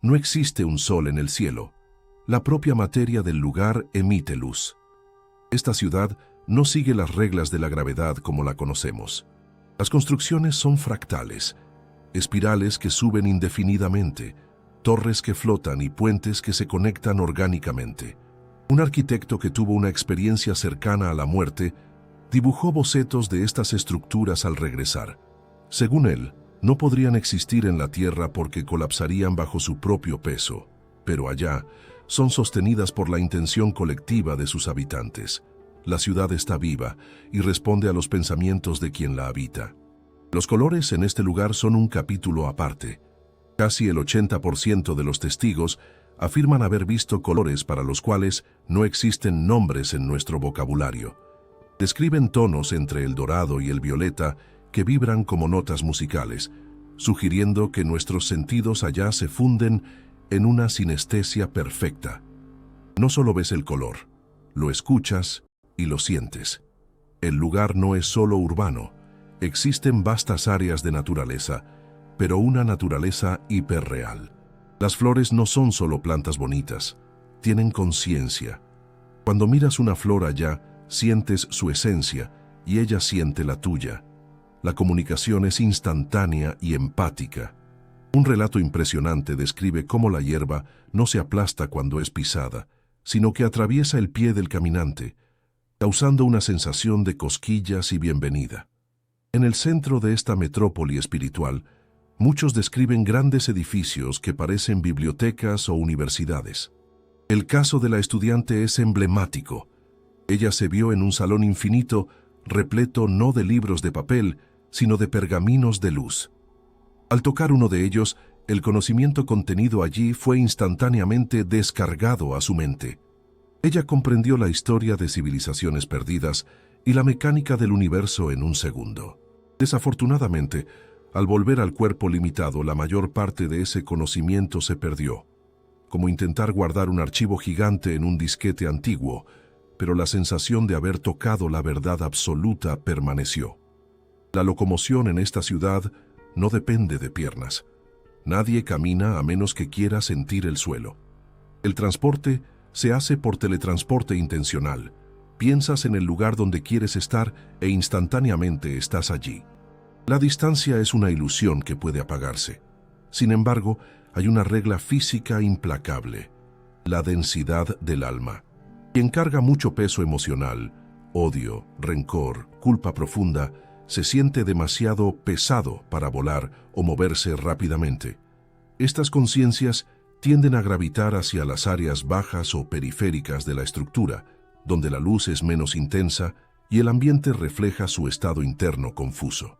No existe un sol en el cielo. La propia materia del lugar emite luz. Esta ciudad no sigue las reglas de la gravedad como la conocemos. Las construcciones son fractales, espirales que suben indefinidamente, torres que flotan y puentes que se conectan orgánicamente. Un arquitecto que tuvo una experiencia cercana a la muerte dibujó bocetos de estas estructuras al regresar. Según él, no podrían existir en la Tierra porque colapsarían bajo su propio peso, pero allá son sostenidas por la intención colectiva de sus habitantes. La ciudad está viva y responde a los pensamientos de quien la habita. Los colores en este lugar son un capítulo aparte. Casi el 80% de los testigos afirman haber visto colores para los cuales no existen nombres en nuestro vocabulario. Describen tonos entre el dorado y el violeta que vibran como notas musicales, sugiriendo que nuestros sentidos allá se funden en una sinestesia perfecta. No solo ves el color, lo escuchas y lo sientes. El lugar no es solo urbano, existen vastas áreas de naturaleza, pero una naturaleza hiperreal. Las flores no son solo plantas bonitas, tienen conciencia. Cuando miras una flor allá, sientes su esencia y ella siente la tuya. La comunicación es instantánea y empática. Un relato impresionante describe cómo la hierba no se aplasta cuando es pisada, sino que atraviesa el pie del caminante, causando una sensación de cosquillas y bienvenida. En el centro de esta metrópoli espiritual, muchos describen grandes edificios que parecen bibliotecas o universidades. El caso de la estudiante es emblemático. Ella se vio en un salón infinito, repleto no de libros de papel, sino de pergaminos de luz. Al tocar uno de ellos, el conocimiento contenido allí fue instantáneamente descargado a su mente. Ella comprendió la historia de civilizaciones perdidas y la mecánica del universo en un segundo. Desafortunadamente, al volver al cuerpo limitado, la mayor parte de ese conocimiento se perdió, como intentar guardar un archivo gigante en un disquete antiguo, pero la sensación de haber tocado la verdad absoluta permaneció. La locomoción en esta ciudad no depende de piernas. Nadie camina a menos que quiera sentir el suelo. El transporte se hace por teletransporte intencional. Piensas en el lugar donde quieres estar e instantáneamente estás allí. La distancia es una ilusión que puede apagarse. Sin embargo, hay una regla física implacable: la densidad del alma. Quien carga mucho peso emocional, odio, rencor, culpa profunda, se siente demasiado pesado para volar o moverse rápidamente. Estas conciencias tienden a gravitar hacia las áreas bajas o periféricas de la estructura, donde la luz es menos intensa y el ambiente refleja su estado interno confuso.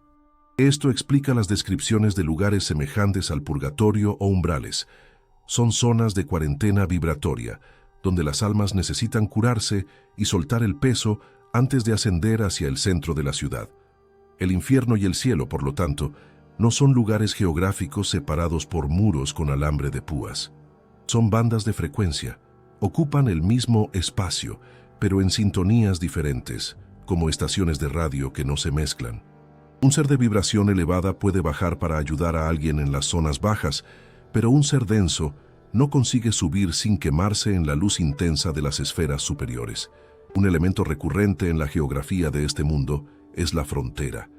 Esto explica las descripciones de lugares semejantes al purgatorio o umbrales. Son zonas de cuarentena vibratoria, donde las almas necesitan curarse y soltar el peso antes de ascender hacia el centro de la ciudad. El infierno y el cielo, por lo tanto, no son lugares geográficos separados por muros con alambre de púas. Son bandas de frecuencia, ocupan el mismo espacio, pero en sintonías diferentes, como estaciones de radio que no se mezclan. Un ser de vibración elevada puede bajar para ayudar a alguien en las zonas bajas, pero un ser denso no consigue subir sin quemarse en la luz intensa de las esferas superiores. Un elemento recurrente en la geografía de este mundo es la frontera.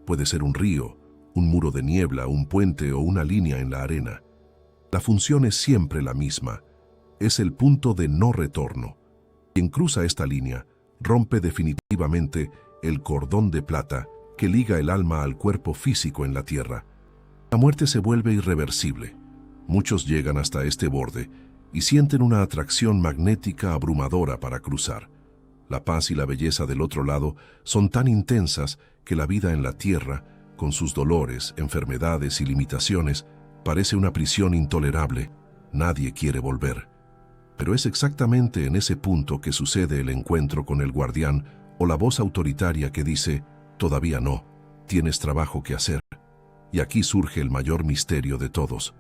Puede ser un río, un muro de niebla, un puente o una línea en la arena. La función es siempre la misma. Es el punto de no retorno. Quien cruza esta línea rompe definitivamente el cordón de plata que liga el alma al cuerpo físico en la tierra. La muerte se vuelve irreversible. Muchos llegan hasta este borde y sienten una atracción magnética abrumadora para cruzar. La paz y la belleza del otro lado son tan intensas que la vida en la tierra, con sus dolores, enfermedades y limitaciones, parece una prisión intolerable. Nadie quiere volver. Pero es exactamente en ese punto que sucede el encuentro con el guardián o la voz autoritaria que dice: todavía no, tienes trabajo que hacer. Y aquí surge el mayor misterio de todos.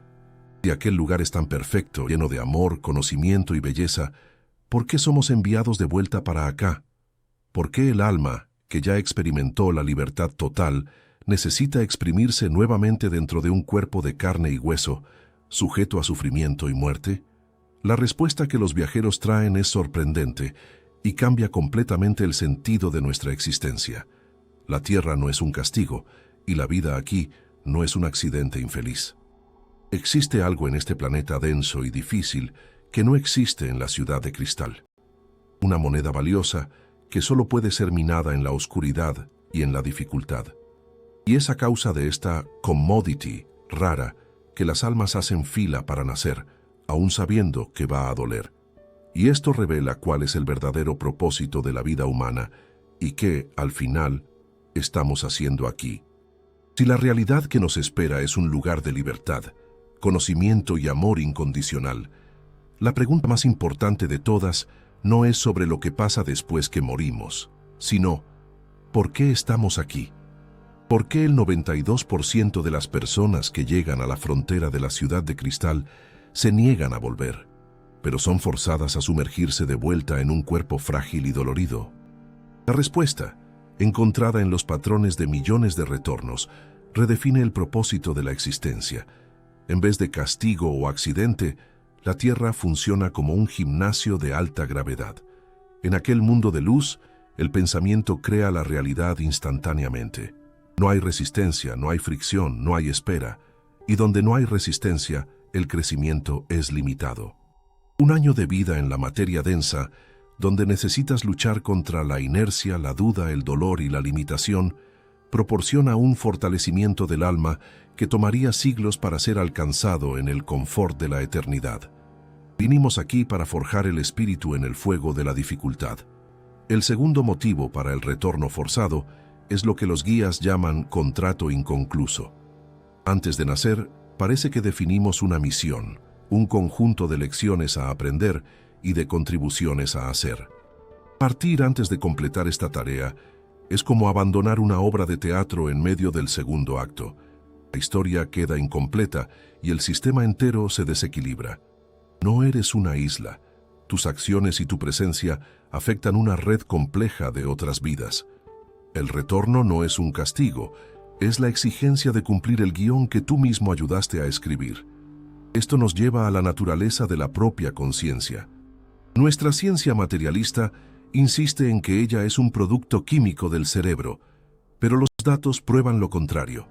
Si aquel lugar es tan perfecto, lleno de amor, conocimiento y belleza, ¿por qué somos enviados de vuelta para acá? ¿Por qué el alma, que ya experimentó la libertad total, necesita exprimirse nuevamente dentro de un cuerpo de carne y hueso, sujeto a sufrimiento y muerte? La respuesta que los viajeros traen es sorprendente y cambia completamente el sentido de nuestra existencia. La tierra no es un castigo y la vida aquí no es un accidente infeliz. Existe algo en este planeta denso y difícil que no existe en la ciudad de cristal. Una moneda valiosa que solo puede ser minada en la oscuridad y en la dificultad. Y es a causa de esta commodity rara que las almas hacen fila para nacer, aún sabiendo que va a doler. Y esto revela cuál es el verdadero propósito de la vida humana y qué, al final, estamos haciendo aquí. Si la realidad que nos espera es un lugar de libertad, conocimiento y amor incondicional, la pregunta más importante de todas no es sobre lo que pasa después que morimos, sino ¿por qué estamos aquí? ¿Por qué el 92% de las personas que llegan a la frontera de la ciudad de cristal se niegan a volver, pero son forzadas a sumergirse de vuelta en un cuerpo frágil y dolorido? La respuesta, encontrada en los patrones de millones de retornos, redefine el propósito de la existencia. En vez de castigo o accidente, la Tierra funciona como un gimnasio de alta gravedad. En aquel mundo de luz, el pensamiento crea la realidad instantáneamente. No hay resistencia, no hay fricción, no hay espera. Y donde no hay resistencia, el crecimiento es limitado. Un año de vida en la materia densa, donde necesitas luchar contra la inercia, la duda, el dolor y la limitación, proporciona un fortalecimiento del alma que tomaría siglos para ser alcanzado en el confort de la eternidad. Vinimos aquí para forjar el espíritu en el fuego de la dificultad. El segundo motivo para el retorno forzado es lo que los guías llaman contrato inconcluso. Antes de nacer, parece que definimos una misión, un conjunto de lecciones a aprender y de contribuciones a hacer. Partir antes de completar esta tarea es como abandonar una obra de teatro en medio del segundo acto. La historia queda incompleta y el sistema entero se desequilibra. No eres una isla. Tus acciones y tu presencia afectan una red compleja de otras vidas. El retorno no es un castigo, es la exigencia de cumplir el guión que tú mismo ayudaste a escribir. Esto nos lleva a la naturaleza de la propia conciencia. Nuestra ciencia materialista insiste en que ella es un producto químico del cerebro, pero los datos prueban lo contrario.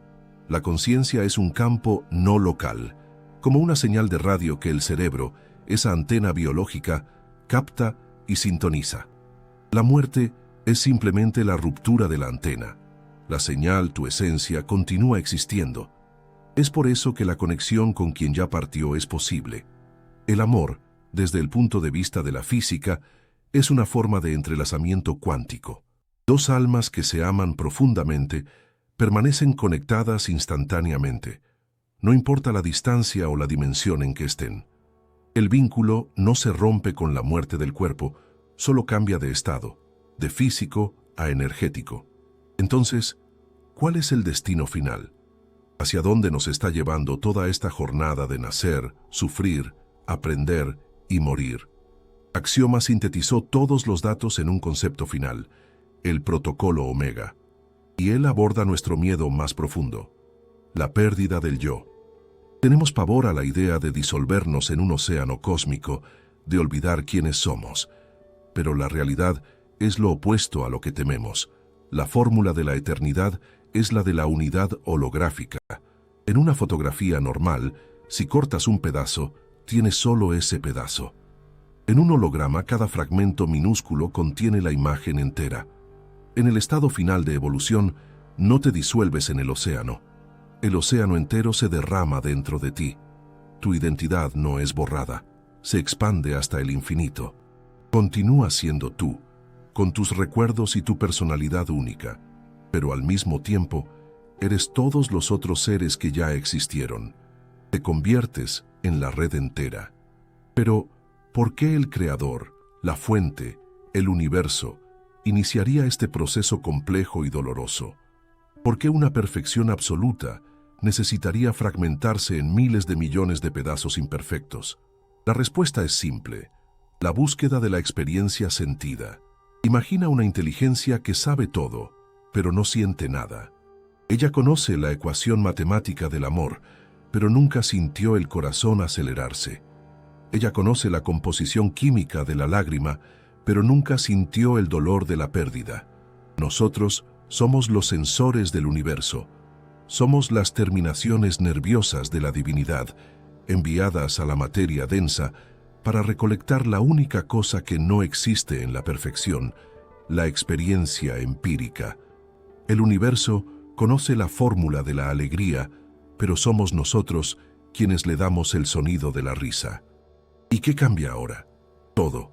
La conciencia es un campo no local, como una señal de radio que el cerebro, esa antena biológica, capta y sintoniza. La muerte es simplemente la ruptura de la antena. La señal, tu esencia, continúa existiendo. Es por eso que la conexión con quien ya partió es posible. El amor, desde el punto de vista de la física, es una forma de entrelazamiento cuántico. Dos almas que se aman profundamente permanecen conectadas instantáneamente. No importa la distancia o la dimensión en que estén. El vínculo no se rompe con la muerte del cuerpo, solo cambia de estado, de físico a energético. Entonces, ¿cuál es el destino final? ¿Hacia dónde nos está llevando toda esta jornada de nacer, sufrir, aprender y morir? Axioma sintetizó todos los datos en un concepto final, el protocolo Omega. Y él aborda nuestro miedo más profundo, la pérdida del yo. Tenemos pavor a la idea de disolvernos en un océano cósmico, de olvidar quiénes somos. Pero la realidad es lo opuesto a lo que tememos. La fórmula de la eternidad es la de la unidad holográfica. En una fotografía normal, si cortas un pedazo, tienes solo ese pedazo. En un holograma, cada fragmento minúsculo contiene la imagen entera. En el estado final de evolución, No te disuelves en el océano entero se derrama dentro de ti. Tu identidad no es borrada, se expande hasta el infinito. Continúa siendo tú, con tus recuerdos y tu personalidad única, pero al mismo tiempo, eres todos los otros seres que ya existieron. Te conviertes en la red entera. Pero, ¿por qué el Creador, la fuente, el universo, iniciaría este proceso complejo y doloroso? ¿Por qué una perfección absoluta necesitaría fragmentarse en miles de millones de pedazos imperfectos? La respuesta es simple: la búsqueda de la experiencia sentida. Imagina una inteligencia que sabe todo, pero no siente nada. Ella conoce la ecuación matemática del amor, pero nunca sintió el corazón acelerarse. Ella conoce la composición química de la lágrima, pero nunca sintió el dolor de la pérdida. Nosotros somos los sensores del universo. Somos las terminaciones nerviosas de la divinidad, enviadas a la materia densa para recolectar la única cosa que no existe en la perfección, la experiencia empírica. El universo conoce la fórmula de la alegría, pero somos nosotros quienes le damos el sonido de la risa. ¿Y qué cambia ahora? Todo.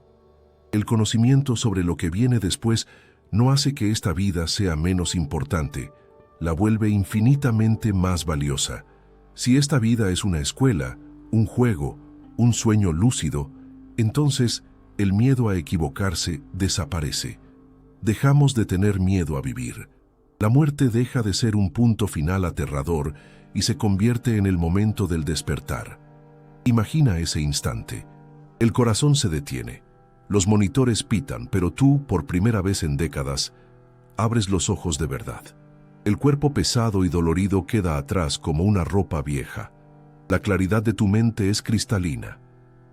El conocimiento sobre lo que viene después no hace que esta vida sea menos importante, la vuelve infinitamente más valiosa. Si esta vida es una escuela, un juego, un sueño lúcido, entonces el miedo a equivocarse desaparece. Dejamos de tener miedo a vivir. La muerte deja de ser un punto final aterrador y se convierte en el momento del despertar. Imagina ese instante. El corazón se detiene. Los monitores pitan, pero tú, por primera vez en décadas, abres los ojos de verdad. El cuerpo pesado y dolorido queda atrás como una ropa vieja. La claridad de tu mente es cristalina.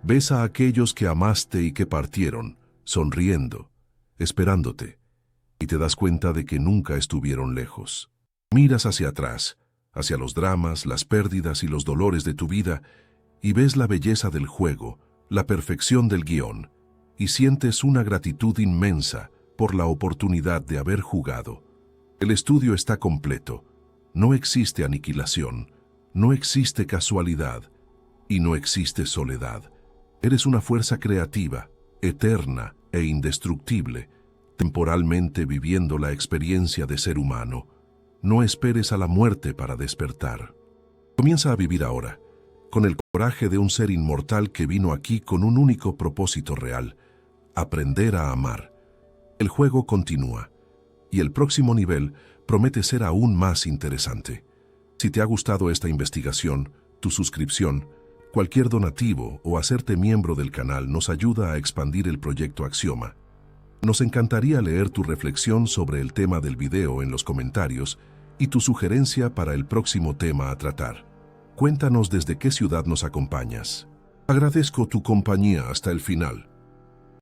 Ves a aquellos que amaste y que partieron, sonriendo, esperándote, y te das cuenta de que nunca estuvieron lejos. Miras hacia atrás, hacia los dramas, las pérdidas y los dolores de tu vida, y ves la belleza del juego, la perfección del guión, y sientes una gratitud inmensa por la oportunidad de haber jugado. El estudio está completo. No existe aniquilación, no existe casualidad y no existe soledad. Eres una fuerza creativa, eterna e indestructible, temporalmente viviendo la experiencia de ser humano. No esperes a la muerte para despertar. Comienza a vivir ahora, con el coraje de un ser inmortal que vino aquí con un único propósito real: aprender a amar. El juego continúa, y el próximo nivel promete ser aún más interesante. Si te ha gustado esta investigación, tu suscripción, cualquier donativo o hacerte miembro del canal nos ayuda a expandir el proyecto Axioma. Nos encantaría leer tu reflexión sobre el tema del video en los comentarios y tu sugerencia para el próximo tema a tratar. Cuéntanos desde qué ciudad nos acompañas. Agradezco tu compañía hasta el final.